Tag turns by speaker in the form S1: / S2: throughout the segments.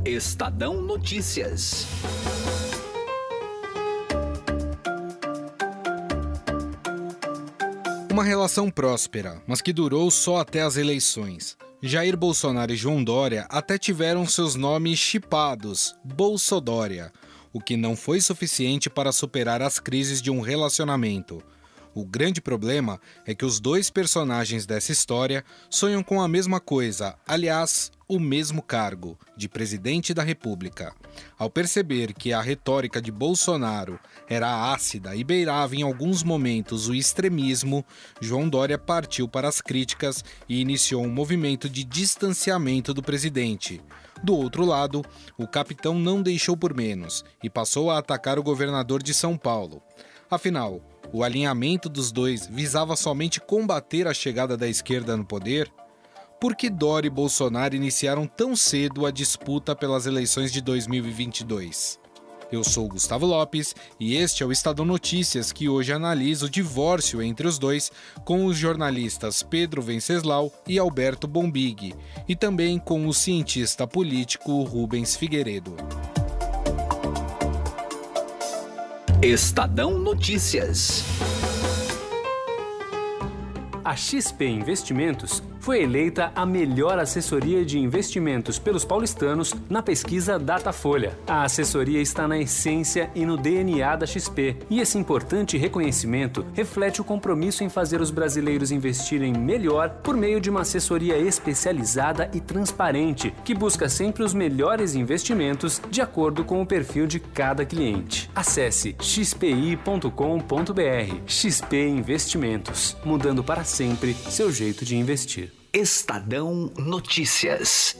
S1: Estadão Notícias.
S2: Uma relação próspera, mas que durou só até as eleições. Jair Bolsonaro e João Dória até tiveram seus nomes chipados, Bolsodória, o que não foi suficiente para superar as crises de um relacionamento. O grande problema é que os dois personagens dessa história sonham com a mesma coisa, aliás, o mesmo cargo, de presidente da República. Ao perceber que a retórica de Bolsonaro era ácida e beirava em alguns momentos o extremismo, João Dória partiu para as críticas e iniciou um movimento de distanciamento do presidente. Do outro lado, o capitão não deixou por menos e passou a atacar o governador de São Paulo. Afinal, o alinhamento dos dois visava somente combater a chegada da esquerda no poder? Por que Dória e Bolsonaro iniciaram tão cedo a disputa pelas eleições de 2022? Eu sou Gustavo Lopes e este é o Estadão Notícias, que hoje analisa o divórcio entre os dois com os jornalistas Pedro Venceslau e Alberto Bombig, e também com o cientista político Rubens Figueiredo.
S1: Estadão Notícias.
S3: A XP Investimentos foi eleita a melhor assessoria de investimentos pelos paulistanos na pesquisa Datafolha. A assessoria está na essência e no DNA da XP, e esse importante reconhecimento reflete o compromisso em fazer os brasileiros investirem melhor por meio de uma assessoria especializada e transparente, que busca sempre os melhores investimentos de acordo com o perfil de cada cliente. Acesse xpi.com.br. XP Investimentos, mudando para sempre seu jeito de investir.
S1: Estadão Notícias.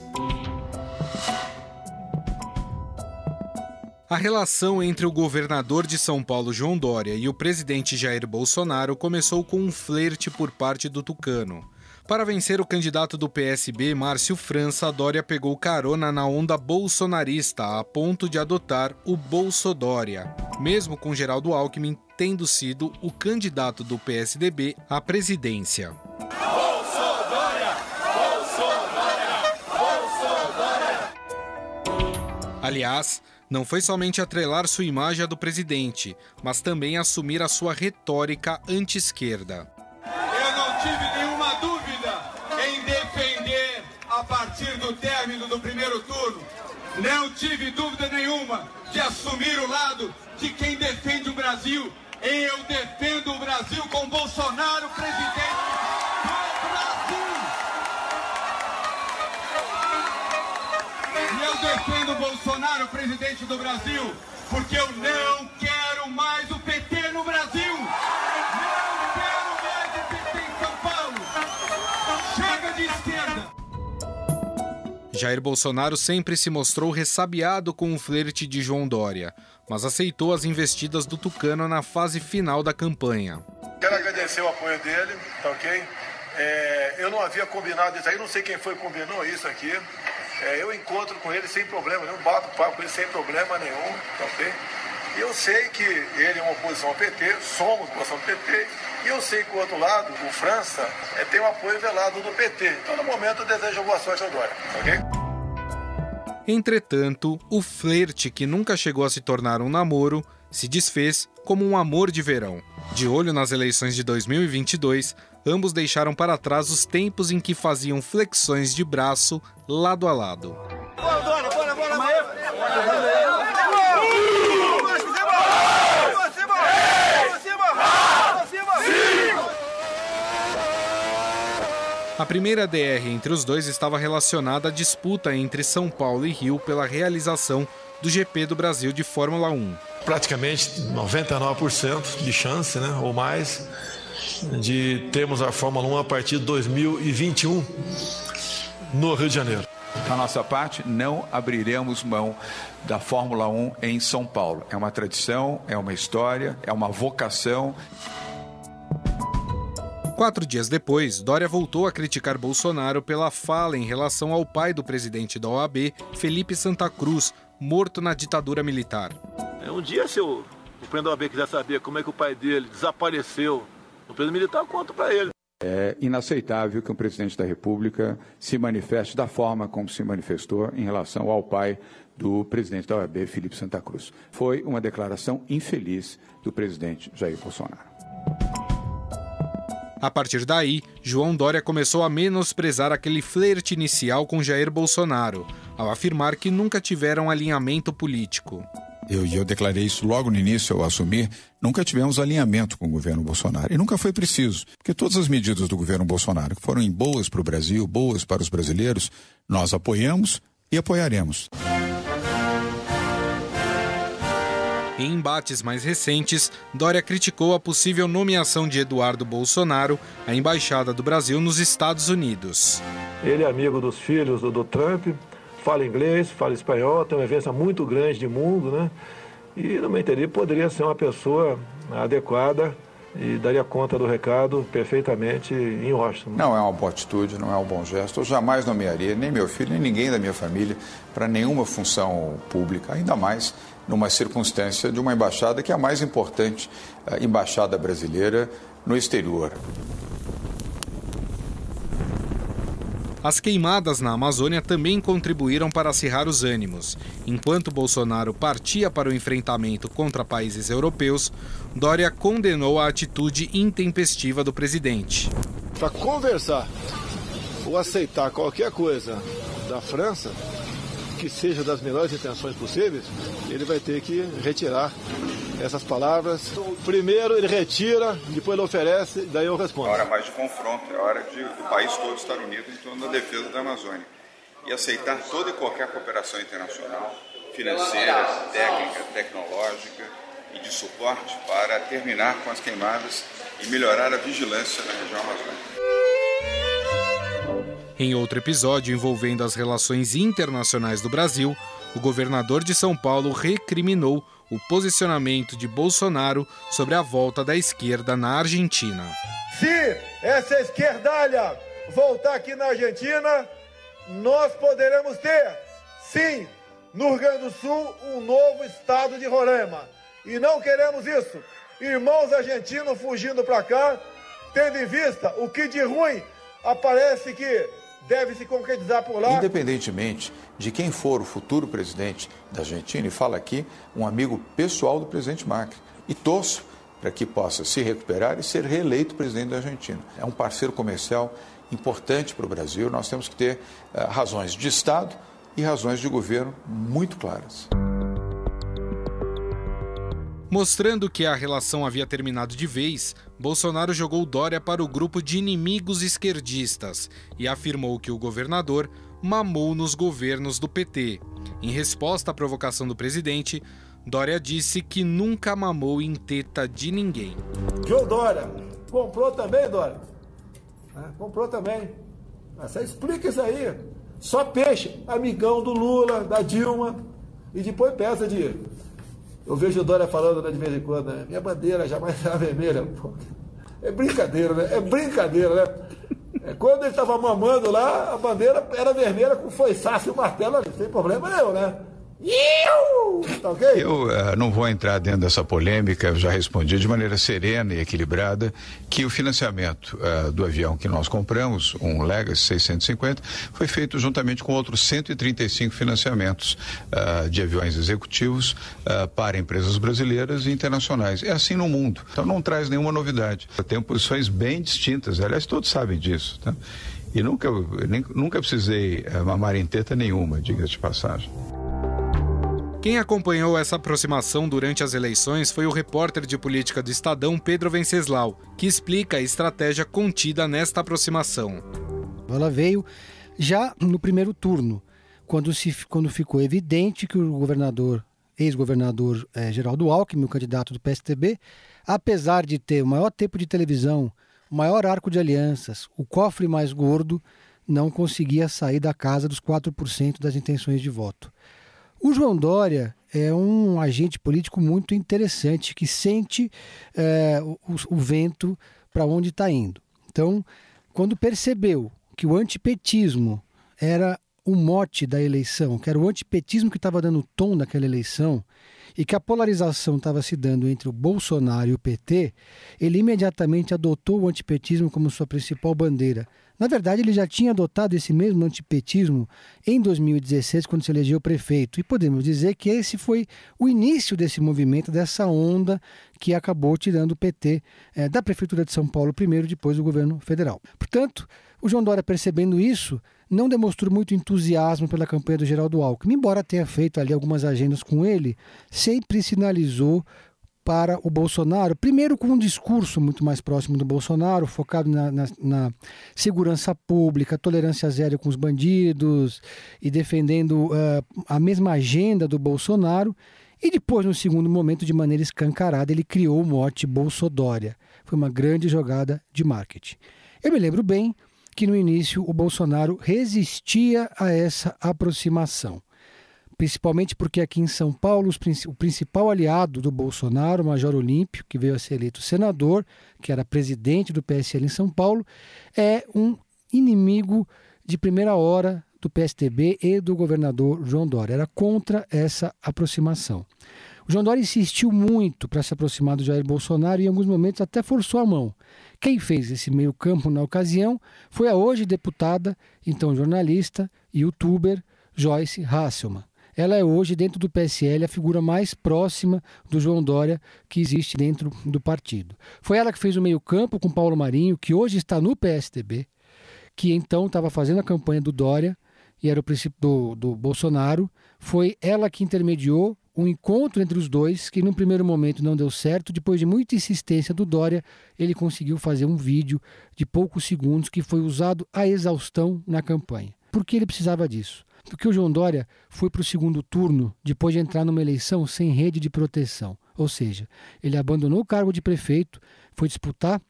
S2: A relação entre o governador de São Paulo, João Dória, e o presidente Jair Bolsonaro começou com um flerte por parte do tucano. Para vencer o candidato do PSB, Márcio França, Dória pegou carona na onda bolsonarista a ponto de adotar o Bolsodória, mesmo com Geraldo Alckmin tendo sido o candidato do PSDB à presidência. Aliás, não foi somente atrelar sua imagem à do presidente, mas também assumir a sua retórica anti-esquerda.
S4: Eu não tive nenhuma dúvida em defender a partir do término do primeiro turno. Não tive dúvida nenhuma de assumir o lado de quem defende o Brasil. Eu defendo o Brasil com Bolsonaro presidente do Brasil. E eu defendo o Bolsonaro presidente do Brasil porque eu não quero mais o PT no Brasil. Não quero mais o PT em São Paulo. Chega de esquerda.
S2: Jair Bolsonaro sempre se mostrou ressabiado com o flerte de João Dória, mas aceitou as investidas do tucano na fase final da campanha.
S5: Quero agradecer o apoio dele, tá ok? Eu não havia combinado isso aí, não sei quem foi que combinou isso aqui. Eu encontro com ele sem problema nenhum, bato papo com ele sem problema nenhum, tá ok? E eu sei que ele é uma oposição ao PT, somos oposição ao PT, e eu sei que, do outro lado, o França tem o apoio velado do PT. Então, no momento, eu desejo boa sorte ao Dória, tá ok?
S2: Entretanto, o flerte, que nunca chegou a se tornar um namoro, se desfez como um amor de verão. De olho nas eleições de 2022, ambos deixaram para trás os tempos em que faziam flexões de braço lado a lado.
S4: Bora.
S2: A primeira DR entre os dois estava relacionada à disputa entre São Paulo e Rio pela realização do GP do Brasil de Fórmula 1.
S6: Praticamente 99% de chance, né, ou mais, de termos a Fórmula 1 a partir de 2021 no Rio de Janeiro.
S7: Da nossa parte, não abriremos mão da Fórmula 1 em São Paulo. É uma tradição, é uma história, é uma vocação.
S2: 4 dias depois, Dória voltou a criticar Bolsonaro pela fala em relação ao pai do presidente da OAB, Felipe Santa Cruz, morto na ditadura militar.
S8: Um dia, se o presidente da OAB quiser saber como é que o pai dele desapareceu no período militar, eu conto para ele.
S7: É inaceitável que um presidente da República se manifeste da forma como se manifestou em relação ao pai do presidente da OAB, Felipe Santa Cruz. Foi uma declaração infeliz do presidente Jair Bolsonaro.
S2: A partir daí, João Dória começou a menosprezar aquele flerte inicial com Jair Bolsonaro, ao afirmar que nunca tiveram alinhamento político.
S8: Eu declarei isso logo no início ao assumir, nunca tivemos alinhamento com o governo Bolsonaro. E nunca foi preciso, porque todas as medidas do governo Bolsonaro que foram boas para o Brasil, boas para os brasileiros, nós apoiamos e apoiaremos.
S2: Em embates mais recentes, Dória criticou a possível nomeação de Eduardo Bolsonaro à Embaixada do Brasil nos Estados Unidos.
S6: Ele é amigo dos filhos do Trump, fala inglês, fala espanhol, tem uma vivência muito grande de mundo, né? E, no meu entender, poderia ser uma pessoa adequada e daria conta do recado perfeitamente em Washington.
S7: Não é uma boa atitude, não é um bom gesto. Eu jamais nomearia nem meu filho, nem ninguém da minha família para nenhuma função pública, ainda mais numa circunstância de uma embaixada que é a mais importante, a embaixada brasileira no exterior.
S2: As queimadas na Amazônia também contribuíram para acirrar os ânimos. Enquanto Bolsonaro partia para o enfrentamento contra países europeus, Dória condenou a atitude intempestiva do presidente.
S6: Para conversar ou aceitar qualquer coisa da França, que seja das melhores intenções possíveis, ele vai ter que retirar essas palavras. Primeiro ele retira, depois ele oferece, daí eu respondo.
S7: É hora mais de confronto, é hora de o país todo estar unido em torno da defesa da Amazônia. E aceitar toda e qualquer cooperação internacional, financeira, técnica, tecnológica e de suporte para terminar com as queimadas e melhorar a vigilância na região amazônica.
S2: Em outro episódio envolvendo as relações internacionais do Brasil, o governador de São Paulo recriminou o posicionamento de Bolsonaro sobre a volta da esquerda na Argentina.
S6: Se essa esquerdalha voltar aqui na Argentina, nós poderemos ter, sim, no Rio Grande do Sul, um novo estado de Roraima. E não queremos isso. Irmãos argentinos fugindo para cá, tendo em vista o que de ruim aparece que deve se concretizar por lá.
S7: Independentemente de quem for o futuro presidente da Argentina, e fala aqui um amigo pessoal do presidente Macri, e torço para que possa se recuperar e ser reeleito presidente da Argentina. É um parceiro comercial importante para o Brasil, nós temos que ter razões de Estado e razões de governo muito claras.
S2: Mostrando que a relação havia terminado de vez, Bolsonaro jogou Dória para o grupo de inimigos esquerdistas e afirmou que o governador mamou nos governos do PT. Em resposta à provocação do presidente, Dória disse que nunca mamou em teta de ninguém.
S6: João Dória, comprou também, Dória? Comprou também. Você explica isso aí. Só peixe, amigão do Lula, da Dilma, e depois peça dinheiro. Eu vejo o Dória falando, né, de vez em quando, né? Minha bandeira jamais será vermelha. Pô, é brincadeira, né? É brincadeira, né? Quando ele estava mamando lá, a bandeira era vermelha com foiçaço e martelo, sem problema nenhum, né? Tá okay?
S8: Eu não vou entrar dentro dessa polêmica, eu já respondi de maneira serena e equilibrada que o financiamento do avião que nós compramos, um Legacy 650, foi feito juntamente com outros 135 financiamentos de aviões executivos para empresas brasileiras e internacionais. É assim no mundo, então não traz nenhuma novidade. Tem posições bem distintas, aliás, todos sabem disso, tá? E nunca precisei mamar em teta nenhuma, diga-se de passagem.
S2: Quem acompanhou essa aproximação durante as eleições foi o repórter de política do Estadão, Pedro Venceslau, que explica a estratégia contida nesta aproximação.
S9: Ela veio já no primeiro turno, quando ficou evidente que o ex-governador Geraldo Alckmin, o candidato do PSDB, apesar de ter o maior tempo de televisão, o maior arco de alianças, o cofre mais gordo, não conseguia sair da casa dos 4% das intenções de voto. O João Dória é um agente político muito interessante que sente o vento para onde está indo. Então, quando percebeu que o antipetismo era o mote da eleição, que era o antipetismo que estava dando o tom daquela eleição, e que a polarização estava se dando entre o Bolsonaro e o PT, ele imediatamente adotou o antipetismo como sua principal bandeira. Na verdade, ele já tinha adotado esse mesmo antipetismo em 2016, quando se elegeu prefeito. E podemos dizer que esse foi o início desse movimento, dessa onda que acabou tirando o PT da Prefeitura de São Paulo primeiro, depois do governo federal. Portanto, o João Dória, percebendo isso, não demonstrou muito entusiasmo pela campanha do Geraldo Alckmin. Embora tenha feito ali algumas agendas com ele, sempre sinalizou para o Bolsonaro, primeiro com um discurso muito mais próximo do Bolsonaro, focado na segurança pública, tolerância zero com os bandidos e defendendo a mesma agenda do Bolsonaro. E depois, no segundo momento, de maneira escancarada, ele criou o mote Bolsodória. Foi uma grande jogada de marketing. Eu me lembro bem que no início o Bolsonaro resistia a essa aproximação. Principalmente porque aqui em São Paulo o principal aliado do Bolsonaro, o Major Olímpio, que veio a ser eleito senador, que era presidente do PSL em São Paulo, é um inimigo de primeira hora do PSDB e do governador João Dória. Era contra essa aproximação. O João Dória insistiu muito para se aproximar do Jair Bolsonaro e em alguns momentos até forçou a mão. Quem fez esse meio campo na ocasião foi a hoje deputada, então jornalista e youtuber, Joyce Hasselmann. Ela é hoje, dentro do PSL, a figura mais próxima do João Dória que existe dentro do partido. Foi ela que fez o meio-campo com Paulo Marinho, que hoje está no PSDB, que então estava fazendo a campanha do Dória e era o princípio do Bolsonaro. Foi ela que intermediou um encontro entre os dois, que num primeiro momento não deu certo. Depois de muita insistência do Dória, ele conseguiu fazer um vídeo de poucos segundos que foi usado à exaustão na campanha. Por que ele precisava disso? Porque o João Dória foi para o segundo turno depois de entrar numa eleição sem rede de proteção. Ou seja, ele abandonou o cargo de prefeito, foi disputar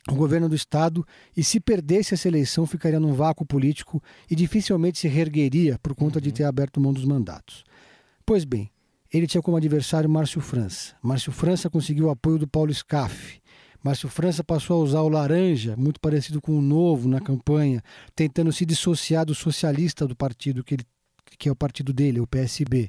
S9: o governo do estado e se perdesse essa eleição ficaria num vácuo político e dificilmente se reergueria por conta de ter aberto mão dos mandatos. Pois bem, ele tinha como adversário Márcio França. Márcio França conseguiu o apoio do Paulo Scaff. Márcio França passou a usar o laranja, muito parecido com o Novo na campanha, tentando se dissociar do socialista do partido, que é o partido dele, o PSB.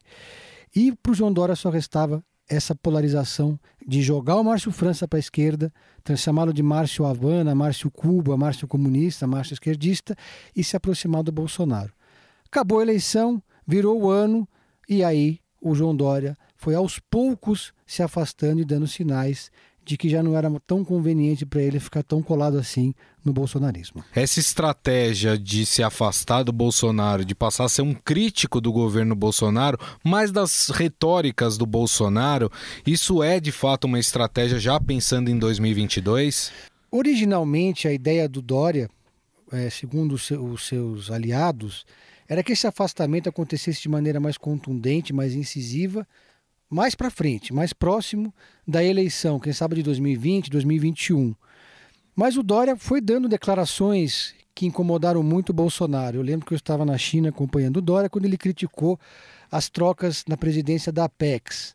S9: E para o João Dória só restava essa polarização de jogar o Márcio França para a esquerda, chamá-lo de Márcio Havana, Márcio Cuba, Márcio comunista, Márcio esquerdista e se aproximar do Bolsonaro. Acabou a eleição, virou o ano e aí o João Dória foi aos poucos se afastando e dando sinais de que já não era tão conveniente para ele ficar tão colado assim no bolsonarismo.
S2: Essa estratégia de se afastar do Bolsonaro, de passar a ser um crítico do governo Bolsonaro, mais das retóricas do Bolsonaro, isso é de fato uma estratégia já pensando em 2022?
S9: Originalmente, a ideia do Dória, segundo os seus aliados, era que esse afastamento acontecesse de maneira mais contundente, mais incisiva, mais para frente, mais próximo da eleição, quem sabe de 2020, 2021. Mas o Dória foi dando declarações que incomodaram muito o Bolsonaro. Eu lembro que eu estava na China acompanhando o Dória quando ele criticou as trocas na presidência da Apex.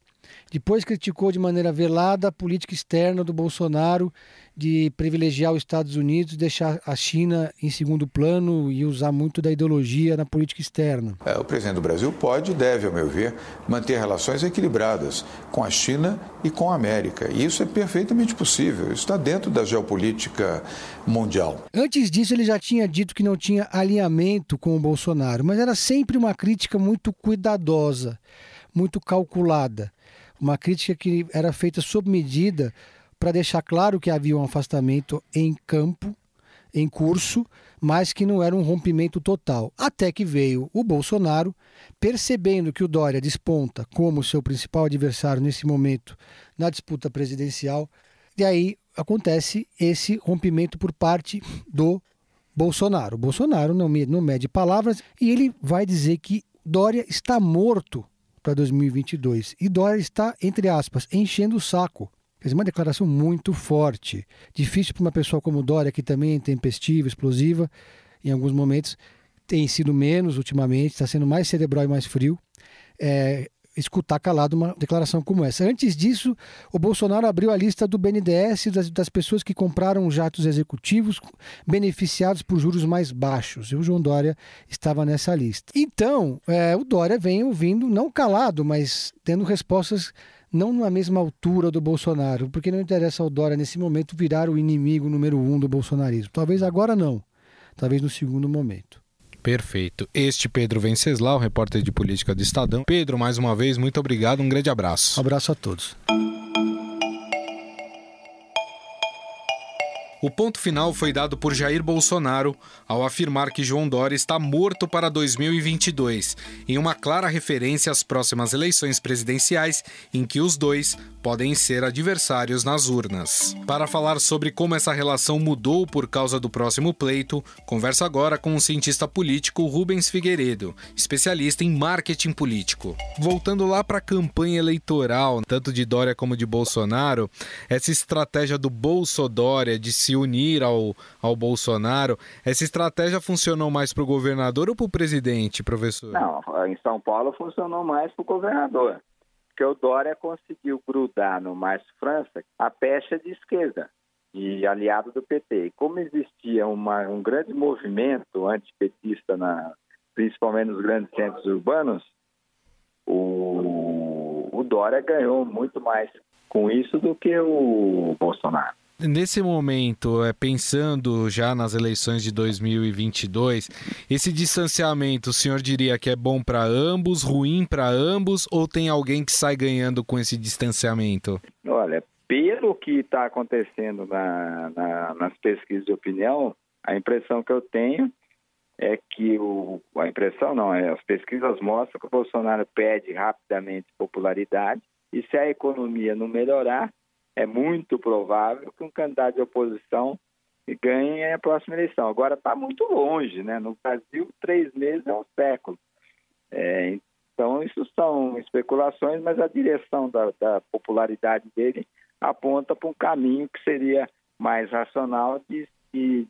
S9: Depois criticou de maneira velada a política externa do Bolsonaro de privilegiar os Estados Unidos, deixar a China em segundo plano e usar muito da ideologia na política externa.
S7: O presidente do Brasil pode e deve, ao meu ver, manter relações equilibradas com a China e com a América. E isso é perfeitamente possível. Isso está dentro da geopolítica mundial.
S9: Antes disso, ele já tinha dito que não tinha alinhamento com o Bolsonaro, mas era sempre uma crítica muito cuidadosa, muito calculada. Uma crítica que era feita sob medida para deixar claro que havia um afastamento em campo, em curso, mas que não era um rompimento total. Até que veio o Bolsonaro, percebendo que o Dória desponta como seu principal adversário nesse momento na disputa presidencial, e aí acontece esse rompimento por parte do Bolsonaro. O Bolsonaro não mede palavras e ele vai dizer que Dória está morto para 2022. E Dória está, entre aspas, enchendo o saco. Quer dizer, uma declaração muito forte. Difícil para uma pessoa como Dória, que também é intempestiva, explosiva, em alguns momentos, tem sido menos ultimamente, está sendo mais cerebral e mais frio, escutar calado uma declaração como essa. Antes disso, o Bolsonaro abriu a lista do BNDES das pessoas que compraram jatos executivos beneficiados por juros mais baixos. E o João Dória estava nessa lista. Então, o Dória vem ouvindo, não calado, mas tendo respostas não na mesma altura do Bolsonaro, porque não interessa ao Dória, nesse momento, virar o inimigo número 1 do bolsonarismo. Talvez agora não, talvez no segundo momento.
S2: Perfeito. Este Pedro Venceslau, repórter de política do Estadão. Pedro, mais uma vez, muito obrigado, um grande abraço.
S9: Abraço a todos.
S2: O ponto final foi dado por Jair Bolsonaro ao afirmar que João Dória está morto para 2022, em uma clara referência às próximas eleições presidenciais, em que os dois podem ser adversários nas urnas. Para falar sobre como essa relação mudou por causa do próximo pleito, converso agora com o cientista político Rubens Figueiredo, especialista em marketing político. Voltando lá para a campanha eleitoral, tanto de Dória como de Bolsonaro, essa estratégia do Bolsodória de se unir ao Bolsonaro, essa estratégia funcionou mais para o governador ou para o presidente, professor?
S10: Não, em São Paulo funcionou mais para o governador, porque o Dória conseguiu grudar no Márcio França a pecha de esquerda, de aliado do PT. E como existia um grande movimento antipetista, principalmente nos grandes centros urbanos, o Dória ganhou muito mais com isso do que o Bolsonaro.
S2: Nesse momento, pensando já nas eleições de 2022, esse distanciamento, o senhor diria que é bom para ambos, ruim para ambos, ou tem alguém que sai ganhando com esse distanciamento?
S10: Olha, pelo que está acontecendo nas pesquisas de opinião, a impressão que eu tenho é que as pesquisas mostram que o Bolsonaro perde rapidamente popularidade e se a economia não melhorar, é muito provável que um candidato de oposição ganhe a próxima eleição. Agora está muito longe, né? No Brasil, 3 meses é um século. Então, isso são especulações, mas a direção da popularidade dele aponta para um caminho que seria mais racional de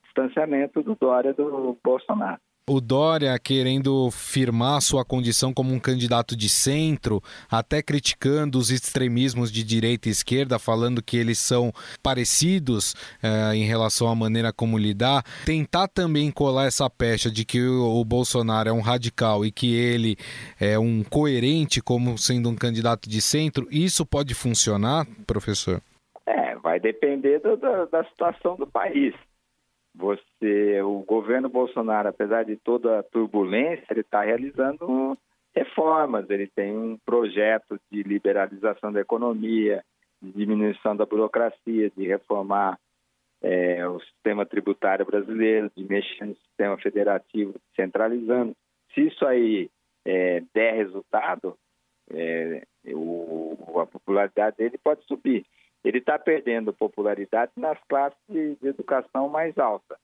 S10: distanciamento do Dória do Bolsonaro.
S2: O Dória querendo firmar sua condição como um candidato de centro, até criticando os extremismos de direita e esquerda, falando que eles são parecidos em relação à maneira como lidar. Tentar também colar essa pecha de que o Bolsonaro é um radical e que ele é um coerente como sendo um candidato de centro, isso pode funcionar, professor?
S10: Vai depender da situação do país. O governo Bolsonaro, apesar de toda a turbulência, ele está realizando reformas, ele tem um projeto de liberalização da economia, de diminuição da burocracia, de reformar o sistema tributário brasileiro, de mexer no sistema federativo, centralizando. Se isso aí der resultado, a popularidade dele pode subir. Ele está perdendo popularidade nas classes de educação mais alta.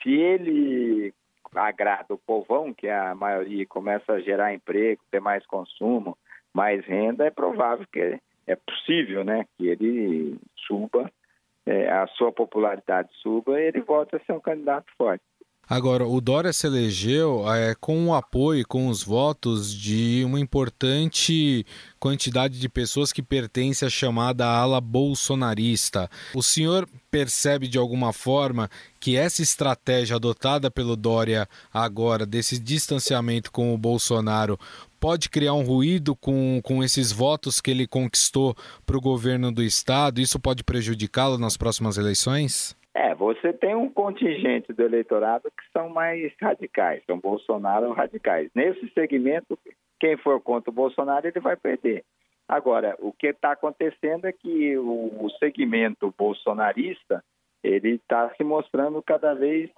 S10: Se ele agrada o povão, que é a maioria, começa a gerar emprego, ter mais consumo, mais renda, é provável que é possível, né, que ele suba, a sua popularidade suba e ele volte a ser um candidato forte.
S2: Agora, o Dória se elegeu com o apoio, com os votos de uma importante quantidade de pessoas que pertencem à chamada ala bolsonarista. O senhor percebe de alguma forma que essa estratégia adotada pelo Dória agora, desse distanciamento com o Bolsonaro, pode criar um ruído com esses votos que ele conquistou para o governo do Estado? Isso pode prejudicá-lo nas próximas eleições?
S10: Você tem um contingente do eleitorado que são mais radicais, são Bolsonaro radicais. Nesse segmento, quem for contra o Bolsonaro, ele vai perder. Agora, o que está acontecendo é que o segmento bolsonarista, ele está se mostrando cada vez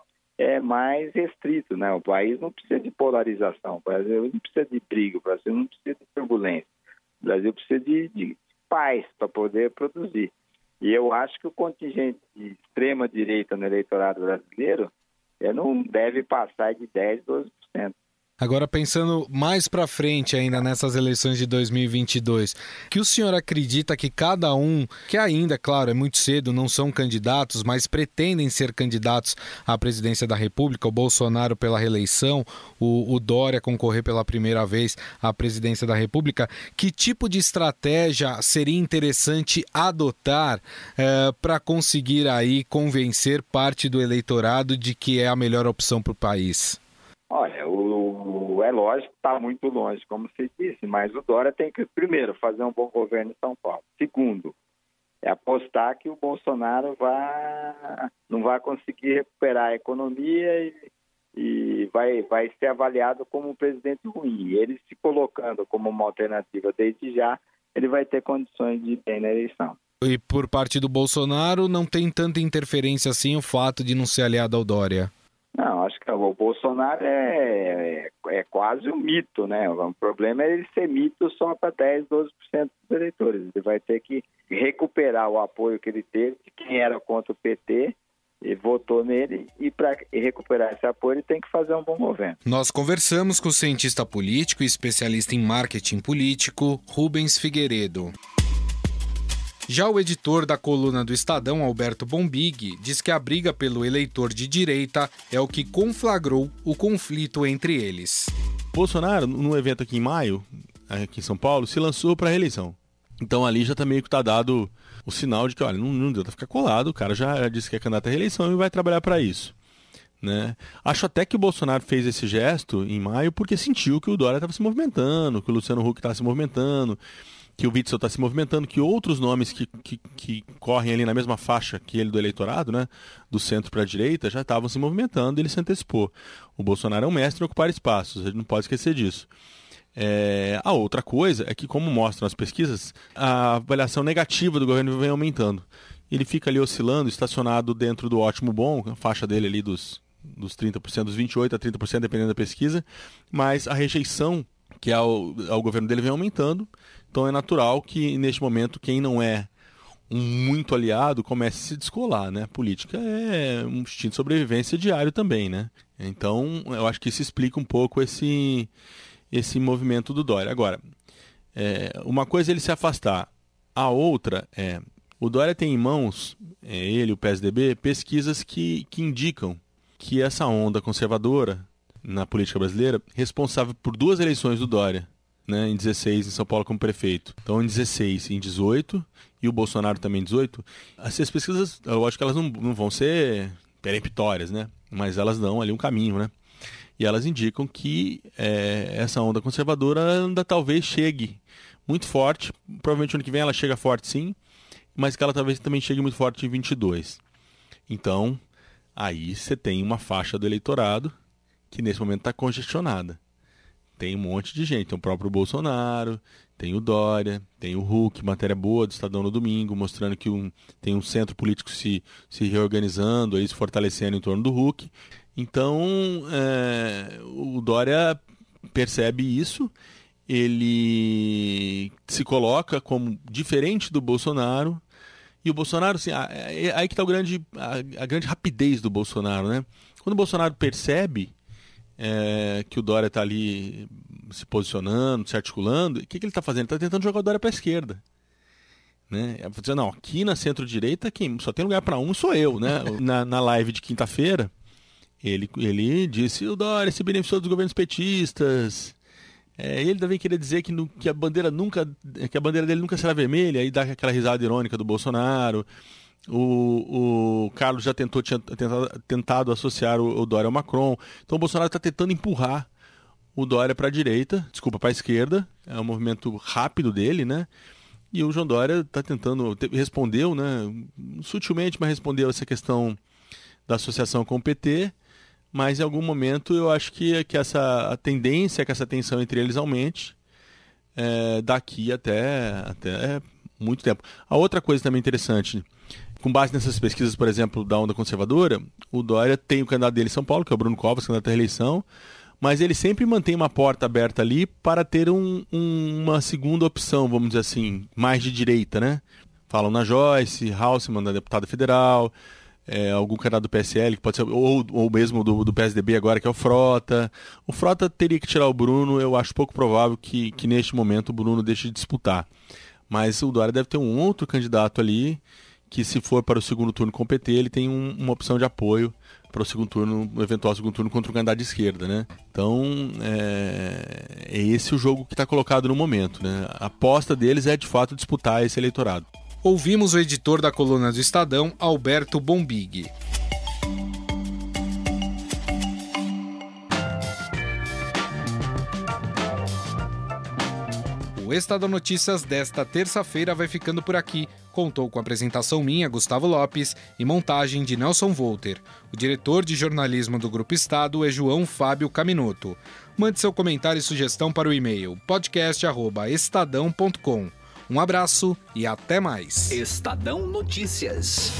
S10: mais restrito, né? O país não precisa de polarização, o Brasil não precisa de briga, o Brasil não precisa de turbulência, o Brasil precisa de paz para poder produzir. E eu acho que o contingente de extrema-direita no eleitorado brasileiro não deve passar de 10%, 12%.
S2: Agora, pensando mais para frente ainda nessas eleições de 2022, que o senhor acredita que cada um, que ainda, claro, é muito cedo, não são candidatos, mas pretendem ser candidatos à presidência da República, o Bolsonaro pela reeleição, o Dória concorrer pela primeira vez à presidência da República, que tipo de estratégia seria interessante adotar para conseguir aí convencer parte do eleitorado de que é a melhor opção para o país?
S10: Olha, é lógico que está muito longe, como você disse, mas o Dória tem que, primeiro, fazer um bom governo em São Paulo. Segundo, é apostar que o Bolsonaro não vai conseguir recuperar a economia e vai ser avaliado como um presidente ruim. Ele se colocando como uma alternativa desde já, ele vai ter condições de ir bem na eleição.
S2: E por parte do Bolsonaro, não tem tanta interferência assim o fato de não ser aliado ao Dória?
S10: Não, acho que o Bolsonaro é quase um mito, né? O problema é ele ser mito só para 10, 12% dos eleitores. Ele vai ter que recuperar o apoio que ele teve de quem era contra o PT e votou nele, e para recuperar esse apoio ele tem que fazer um bom governo.
S2: Nós conversamos com o cientista político e especialista em marketing político, Rubens Figueiredo. Já o editor da coluna do Estadão, Alberto Bombig, diz que a briga pelo eleitor de direita é o que conflagrou o conflito entre eles.
S11: Bolsonaro, num evento aqui em maio, aqui em São Paulo, se lançou para a reeleição. Então ali já meio que dado o sinal de que, olha, não deu para ficar colado, o cara já disse que é candidato à reeleição e vai trabalhar para isso. Né? Acho até que o Bolsonaro fez esse gesto em maio porque sentiu que o Dória estava se movimentando, que o Luciano Huck estava se movimentando, que o Witzel está se movimentando, que outros nomes que correm ali na mesma faixa que ele do eleitorado, né, do centro para a direita, já estavam se movimentando e ele se antecipou. O Bolsonaro é um mestre em ocupar espaços, a gente não pode esquecer disso. A outra coisa é que, como mostram as pesquisas, a avaliação negativa do governo vem aumentando. Ele fica ali oscilando, estacionado dentro do ótimo bom, a faixa dele ali dos 30%, dos 28% a 30%, dependendo da pesquisa, mas a rejeição que ao governo dele vem aumentando. Então é natural que, neste momento, quem não é um muito aliado comece a se descolar, né? A política é um instinto de sobrevivência diário também, né? Então, eu acho que isso explica um pouco esse movimento do Dória. Agora, uma coisa é ele se afastar. A outra é, o Dória tem em mãos, ele e o PSDB, pesquisas que indicam que essa onda conservadora na política brasileira, responsável por 2 eleições do Dória, né, em 16 em São Paulo como prefeito. Então em 16 e em 18, e o Bolsonaro também em 18, essas pesquisas, eu acho que elas não vão ser peremptórias, né, mas elas dão ali um caminho, né, e elas indicam que essa onda conservadora ainda talvez chegue muito forte, provavelmente ano que vem ela chega forte sim, mas que ela talvez também chegue muito forte em 22. Então, aí você tem uma faixa do eleitorado que nesse momento está congestionada. Tem um monte de gente, tem o próprio Bolsonaro, tem o Dória, tem o Huck, matéria boa do Estadão no domingo, mostrando que tem um centro político se reorganizando, aí se fortalecendo em torno do Huck. Então, o Dória percebe isso, ele se coloca como diferente do Bolsonaro, e o Bolsonaro, assim, aí que está a grande rapidez do Bolsonaro, né? Quando o Bolsonaro percebe que o Dória está ali se posicionando, se articulando, o que ele está fazendo? Ele está tentando jogar o Dória para a esquerda. Né? Dizendo, não, aqui na centro-direita quem só tem lugar para um sou eu. Né? na live de quinta-feira, ele disse, o Dória se beneficiou dos governos petistas. Ele também queria dizer que a bandeira dele nunca será vermelha, aí dá aquela risada irônica do Bolsonaro. O Carlos já tinha tentado associar o Dória ao Macron. Então o Bolsonaro está tentando empurrar o Dória para a direita, para a esquerda. É um movimento rápido dele, né? E o João Dória está tentando, respondeu, né? Sutilmente, mas respondeu essa questão da associação com o PT. Mas em algum momento eu acho que a tendência é que essa tensão entre eles aumente daqui até muito tempo. A outra coisa também interessante, com base nessas pesquisas, por exemplo, da onda conservadora, o Dória tem o candidato dele em São Paulo, que é o Bruno Covas, candidato à reeleição, mas ele sempre mantém uma porta aberta ali para ter uma segunda opção, vamos dizer assim, mais de direita, né? Falam na Joyce Halseman, da deputada federal, algum candidato do PSL, que pode ser, ou mesmo do PSDB agora, que é o Frota. O Frota teria que tirar o Bruno, eu acho pouco provável que neste momento o Bruno deixe de disputar. Mas o Dória deve ter um outro candidato ali, que se for para o segundo turno com o PT, ele tem uma opção de apoio para o segundo turno, o eventual segundo turno contra o candidato de esquerda, né? Então, é esse o jogo que está colocado no momento, né? A aposta deles é, de fato, disputar esse eleitorado.
S2: Ouvimos o editor da coluna do Estadão, Alberto Bombig. O Estadão Notícias desta terça-feira vai ficando por aqui. Contou com a apresentação minha, Gustavo Lopes, e montagem de Nelson Volter. O diretor de jornalismo do Grupo Estado é João Fábio Caminoto. Mande seu comentário e sugestão para o e-mail podcast@estadão.com. Um abraço e até mais.
S1: Estadão Notícias.